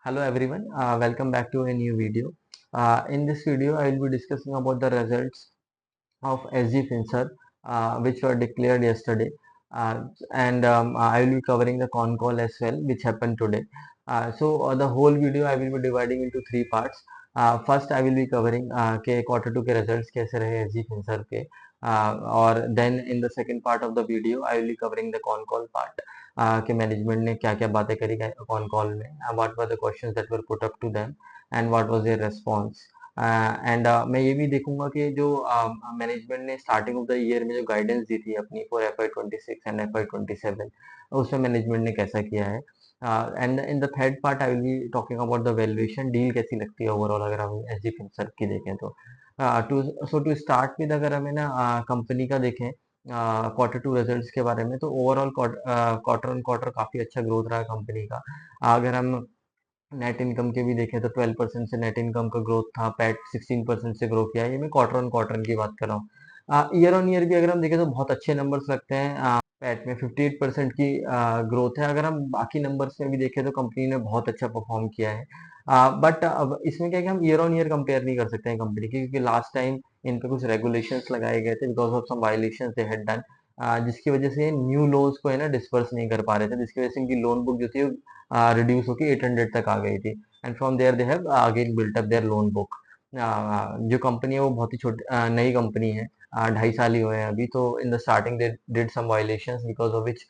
Hello everyone, welcome back to a new video. In this video, I will be discussing about the results of SG Finserv, which were declared yesterday, and I will be covering the con call as well, which happened today. The whole video I will be dividing into three parts. First, I will be covering के quarter two के results कैसे रहे SG Finserv के, और then in the second part of the video, I will be covering the con call part. कि management ने क्या क्या बातें करी कॉन कॉल में, what were the questions that were put up to them and what was their response. And मैं ये भी देखूंगा कि जो मैनेजमेंट ने स्टार्टिंग ऑफ द ईयर में जो गाइडेंस दी थी अपनी फॉर FY26 एंड FY27, उसमें मैनेजमेंट ने कैसा किया है। And in the third part I will be talking about the valuation deal कैसी लगती है ओवरऑल अगर हम एसजी फिनसर्व की देखें तो। टू स्टार्ट विद अगर हमें ना कंपनी का देखें क्वार्टर टू रिजल्ट्स के बारे में, तो ओवरऑल क्वार्टर ऑन क्वार्टर काफी अच्छा ग्रोथ रहा है कंपनी का। अगर हम नेट इनकम के भी देखें तो 12% से नेट इनकम का ग्रोथ था, पैट 16% से ग्रो किया है। ये मैं क्वार्टर ऑन क्वार्टर की बात कर रहा हूँ। ईयर ऑन ईयर भी अगर हम देखें तो बहुत अच्छे नंबर्स लगते हैं। पैट में 58% की ग्रोथ है। अगर हम बाकी नंबर्स में भी देखें तो कंपनी ने बहुत अच्छा परफॉर्म किया है। बट अब इसमें क्या है कि हम ईयर ऑन ईयर कंपेयर नहीं कर सकते हैं कंपनी की, क्योंकि लास्ट टाइम इन पे कुछ रेगुलेशंस लगाए गए थे because of some violations they had done, जिसकी वजह से न्यू लोन्स को है ना डिस्पर्स नहीं कर पा रहे थे, जिसकी वजह से इनकी लोन बुक जो थी रिड्यूस होकर 800 तक आ गई थी। And from there they have again built up their loan book. जो कंपनी है वो बहुत ही छोटी नई कंपनी है, 2.5 साल ही हुए हैं अभी। तो in the starting they did some violations because of which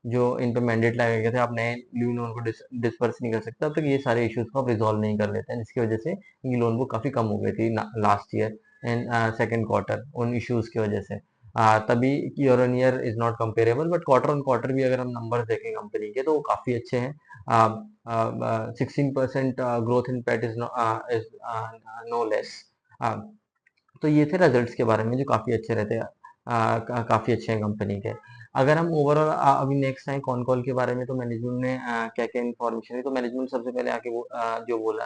जो इन पे मैंडेट लगाए गए थे, आप नए न्यू लोन को डिस्पर्स नहीं कर सकते, अब तक ये सारे इश्यूज को आप रिजॉल्व नहीं कर लेते हैं, जिसकी वजह से इनकी लोन बुक काफी कम हो गई थी last year and second quarter उन इश्यूज की वजह से। तभी year on year is not comparable, but quarter on quarter भी अगर हम नंबर देखें कंपनी के तो वो काफी अच्छे हैं। 16% growth in PAT is no less. तो ये थे रिजल्ट्स के बारे में जो काफी अच्छे रहते हैं, काफी अच्छे हैं कंपनी के। अगर हम ओवरऑल अभी नेक्स्ट आए कॉन कॉल के बारे में, तो मैनेजमेंट ने क्या क्या इन्फॉर्मेशन है, तो मैनेजमेंट सबसे पहले आके जो बोला,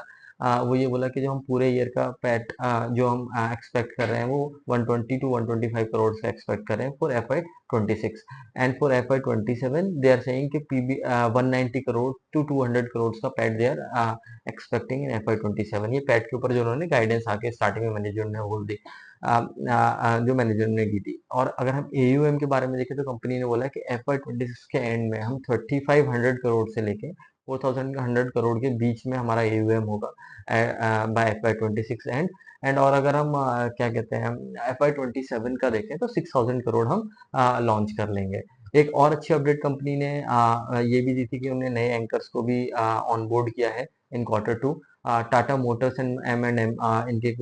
वो ये बोला कि जो हम पूरे ईयर का पैट जो हम एक्सपेक्ट कर रहे हैं वो 120 टू 125 करोड़ का एक्सपेक्ट कर रहे हैं for FY26। And for FY27 they are saying कि पीबी 190 करोड़ टू 200 करोड़ का PAT they are expecting in FY27। ये पैट के ऊपर जो उन्होंने गाइडेंस आके स्टार्टिंग में मैनेजमेंट ने बोल दी, जो मैनेजर ने की थी। और अगर हम AUM के बारे में देखें तो कंपनी ने बोला कि FY26 के एंड में हम 3500 करोड़ से लेके 4100 करोड़ के बीच में हमारा AUM होगा बाय FY26 एंड और अगर हम क्या कहते हैं FY27 का देखें तो 6000 करोड़ हम लॉन्च कर लेंगे। एक और अच्छी अपडेट कंपनी ने ये भी दी थी कि उन्होंने नए एंकर्स को भी ऑन बोर्ड किया है in quarter two. Tata Motors and M&M इनके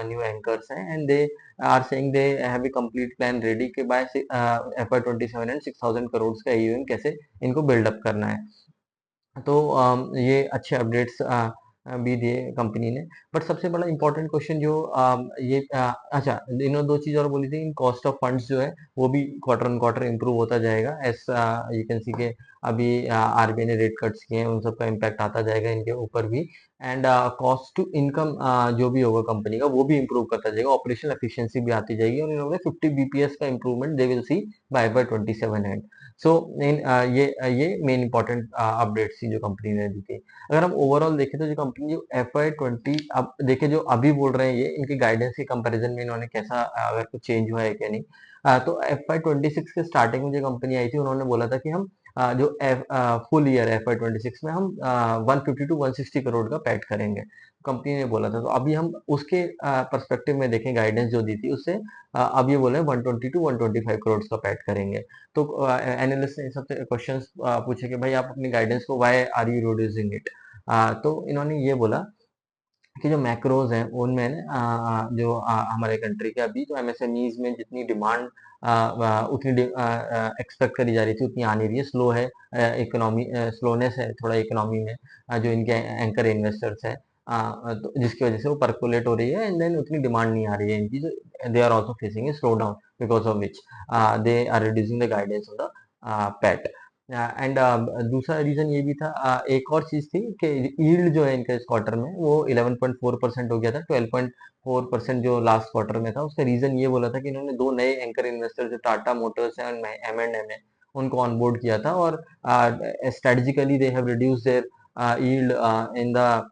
न्यू एंकर्स हैं, and they are saying they have a complete plan ready के बाय FY27 एंड 6000 करोड़ का AUM कैसे इनको बिल्डअप करना है। तो ये अच्छे अपडेट्स भी दिए कंपनी ने। बट सबसे बड़ा इंपॉर्टेंट क्वेश्चन जो अच्छा, इन्होंने दो चीज और बोली थी, इन कॉस्ट ऑफ फंड्स जो है वो भी क्वार्टर ऑन क्वार्टर इंप्रूव होता जाएगा। एस यू कैन सी के अभी RBI ने रेट कट्स किए हैं, उन सब का इम्पैक्ट आता जाएगा इनके ऊपर भी। एंड कॉस्ट टू इनकम जो भी होगा कंपनी का वो भी इंप्रूव करता जाएगा, ऑपरेशनल एफिशिएंसी भी आती जाएगी, और इन्होंने 50 BPS का improvement they will see by 27 end. So ये मेन इंपॉर्टेंट अपडेट्स थी जो कंपनी ने दी थी। अगर हम ओवरऑल देखें तो जो कंपनी जो FY20 अब देखे जो अभी बोल रहे हैं, ये इनके गाइडेंस के कंपैरिजन में इन्होंने कैसा अगर कुछ चेंज हुआ है क्या नहीं। तो FY26 के स्टार्टिंग में जो कंपनी आई थी उन्होंने बोला था कि हम जो फुल ईयर FY26 में हम 150 टू 160 करोड़ का पैट करेंगे, कंपनी ने बोला था। तो अभी हम उसके पर्सपेक्टिव में देखें, गाइडेंस जो दी थी उससे अब ये बोले 120 टू 125 करोड़ का पैट करेंगे। तो एनालिस्ट ने सबसे क्वेश्चंस पूछे कि भाई आप अपनी गाइडेंस को why are you reducing it. तो इन्होंने ये बोला कि जो मैक्रोज हैं उनमें जो हमारे कंट्री के अभी जो MSMEs में जितनी डिमांड उतनी एक्सपेक्ट करी जा रही थी उतनी आ नहीं रही है, स्लो है इकोनॉमी, स्लोनेस है थोड़ा इकोनॉमी में, जो इनके एंकर इन्वेस्टर्स हैं, तो जिसकी वजह से वो परकुलेट हो रही है, एंड देन उतनी डिमांड नहीं आ रही है इनकी, they are also facing a slow down because of which they are reducing the guidance of the PAT. And दूसरा रीजन ये भी था, एक और चीज थी कि यील्ड जो है इनका इस क्वार्टर में वो 11.4% हो गया था, 12.4% जो लास्ट क्वार्टर में था। उसका रीजन ये बोला था कि इन्होंने दो नए एंकर इन्वेस्टर जो टाटा मोटर्स हैं और M&M है उनको ऑन बोर्ड किया था, और strategically they have reduce there yield in the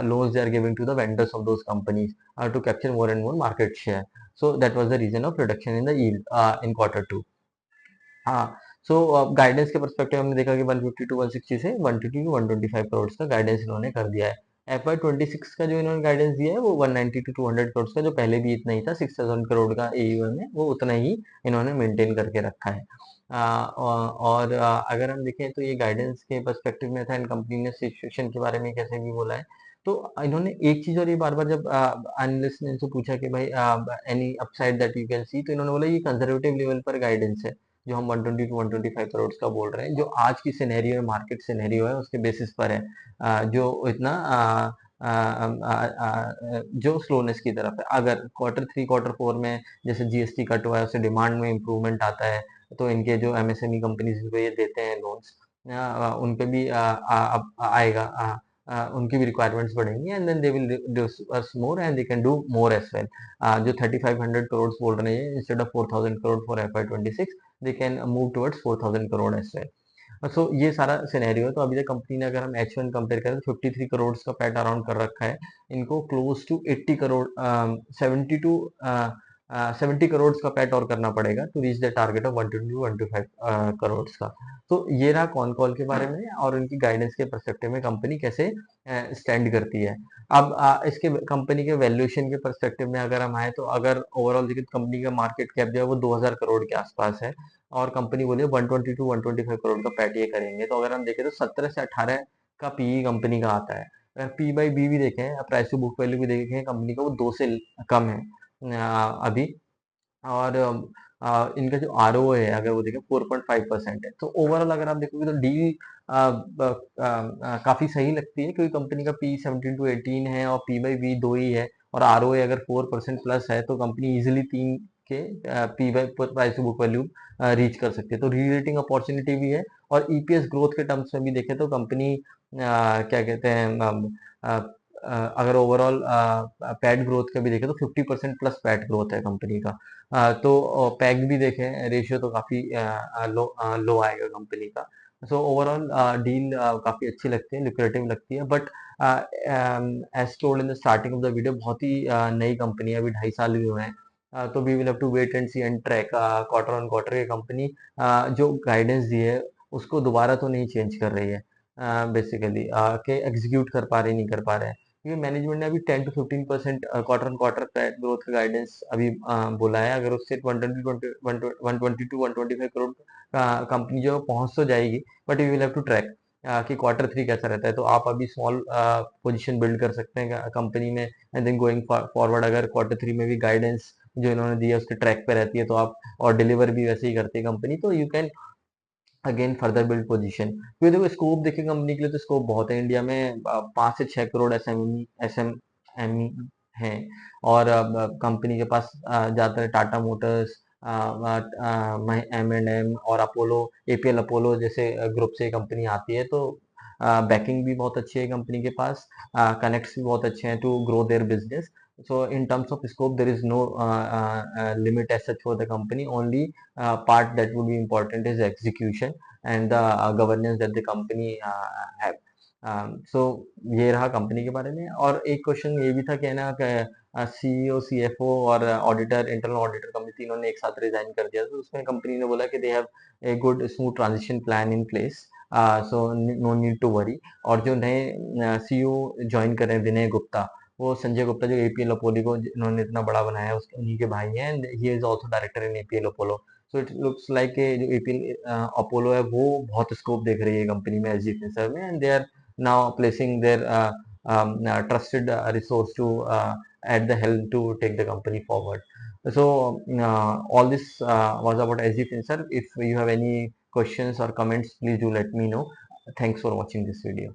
loans they are giving to the vendors of those companies to capture more and more market share. So that was the reason of reduction in the yield in quarter 2. हाँ, सो guidance के perspective हमने देखा कि 150 to 160 से 150 to 125 crore का guidance इन्होंने कर दिया है। FY26 का जो इन्होंने गाइडेंस दिया है वो 190 टू 200 करोड़ का, जो पहले भी इतना ही था 6000 करोड़ का AUM है, वो उतना ही इन्होंने मेंटेन करके रखा है। और अगर हम देखें तो ये गाइडेंस के पर्सपेक्टिव में था, एंड कंपनी ने सिचुएशन के बारे में कैसे भी बोला है। तो इन्होंने एक चीज और ये बार बार जब एनालिस्ट ने इनसे पूछा कि भाई any upside that you can see, तो इन्होंने बोला ये कंजर्वेटिव लेवल पर गाइडेंस है जो हम 120 टू 125 करोड़ का बोल रहे हैं, जो आज की सिनेरियो मार्केट सिनेरियो है उसके बेसिस पर है, जो इतना जो स्लोनेस की तरफ है। अगर क्वार्टर 3 क्वार्टर 4 में जैसे जीएसटी कट हुआ है, उससे डिमांड में इम्प्रूवमेंट आता है, तो इनके जो एमएसएमई कंपनीज पे ये देते हैं लोन्स, उन पे भी आएगा, उनकी भी रिक्वायरमेंट्स बढ़ेंगी, and then they will disburse more and they can do more as well. जो 3500 करोड़ बोल रहे हैं instead of 4000 crore for FY26, they can move towards 4000 crore as well. So ये सारा सिनेरियो है। तो अभी तक कंपनी ने, अगर हम H1 कंपेयर करें तो 53 करोड़ का पैट अराउंड कर रखा है, इनको close to 80 crore 70 to 70 crore का पैट और करना पड़ेगा to reach the target of 120 125 crore का। तो ये रहा कॉन कॉल के बारे में और उनकी गाइडेंस के परस्पेक्टिव में कंपनी कैसे स्टैंड करती है। अब इसके कंपनी के वैल्यूएशन के परस्पेक्टिव में अगर हम आए, तो अगर ओवरऑल देखें तो कंपनी का मार्केट कैप जो है वो 2000 करोड़ के आसपास है, और कंपनी बोली 120 टू 125 करोड़ का पैट ये करेंगे। तो अगर हम देखें तो 17 से 18 का पीई कंपनी का आता है। अगर पी बाई बी भी देखें, प्राइस टू बुक वैल्यू भी देखें कंपनी का, वो 2 से कम है अभी। और इनका जो ROA है अगर वो देखें 4.5% है। तो ओवरऑल अगर आप देखोगे तो डील काफी सही लगती है, क्योंकि कंपनी का पी 17 टू 18 है और पी बाई बी 2 ही है, और ROA अगर 4% प्लस है, तो कंपनी इजिली 3 के P by price to book value reach कर सकती है। तो रीरेटिंग अपॉर्चुनिटी भी है, और ईपीएस ग्रोथ के टर्म्स में भी देखें तो कंपनी क्या कहते हैं, अगर ओवरऑल पैट ग्रोथ का भी देखें तो 50% प्लस पैट ग्रोथ है कंपनी का। तो पैग भी देखें रेशियो तो काफी लो आएगा कंपनी का। सो ओवरऑल डील काफी अच्छी लगती है, लुक्रेटिव लगती है, but as told in the starting of the video, बहुत ही नई कंपनी है, अभी 2.5 साल भी हुए हैं। तो we will have to wait and see and track quarter on quarter. ये कंपनी जो गाइडेंस दी है उसको दोबारा तो नहीं चेंज कर रही है बेसिकली, कि एग्जीक्यूट कर पा रहे नहीं कर पा रहे हैं, क्योंकि मैनेजमेंट ने अभी 10 to 15% quarter on quarter growth का गाइडेंस अभी बोला है। अगर उससे 120 टू 125 करोड़ कंपनी जो पहुंच तो जाएगी, but you will have to track कि क्वार्टर 3 कैसा रहता है। तो आप अभी स्मॉल पोजीशन बिल्ड कर सकते हैं कंपनी में, एंड देन गोइंग फॉरवर्ड अगर क्वार्टर 3 में भी गाइडेंस जो इन्होंने दिया उसके ट्रैक पे रहती है, तो आप और डिलीवर भी वैसे ही करती है कंपनी, तो you can again further build position. क्योंकि देखो स्कोप देखे कंपनी के लिए, तो स्कोप बहुत है इंडिया में, 5 से 6 करोड़ एसएमई हैं, और कंपनी के पास ज्यादातर टाटा मोटर्स, M&M और अपोलो, APL अपोलो जैसे ग्रुप से कंपनी आती है। तो बैकिंग भी बहुत अच्छी है कंपनी के पास, कनेक्ट्स भी बहुत अच्छे हैं to grow their business. So in terms of scope, there is no limit as such for the company. Only part that would be important is execution and the governance that the company have. So ये रहा company के बारे में। और एक question ये भी था कि ना CEO CFO और ऑडिटर, इंटरनल ऑडिटर कंपनी तीनों ने एक साथ रिजाइन कर दिया। तो उसमें कंपनी ने बोला कि they have a good smooth transition plan in place, so no need to worry. और जो नए CEO ज्वाइन कर रहे हैं विनय गुप्ता, वो संजय गुप्ता जो APL अपोलो को इन्होंने इतना बड़ा बनाया है, उसके उन्हीं के भाई हैं, and he is also director in APL Apollo. So it looks like जो APL अपोलो है वो बहुत स्कोप देख रही है कंपनी में एसजी फिनसर्व में, and they are now placing their trusted resource to at the helm to take the company forward. So all this was about SG Finserv. If you have any questions or comments, please do let me know. Thanks for watching this video.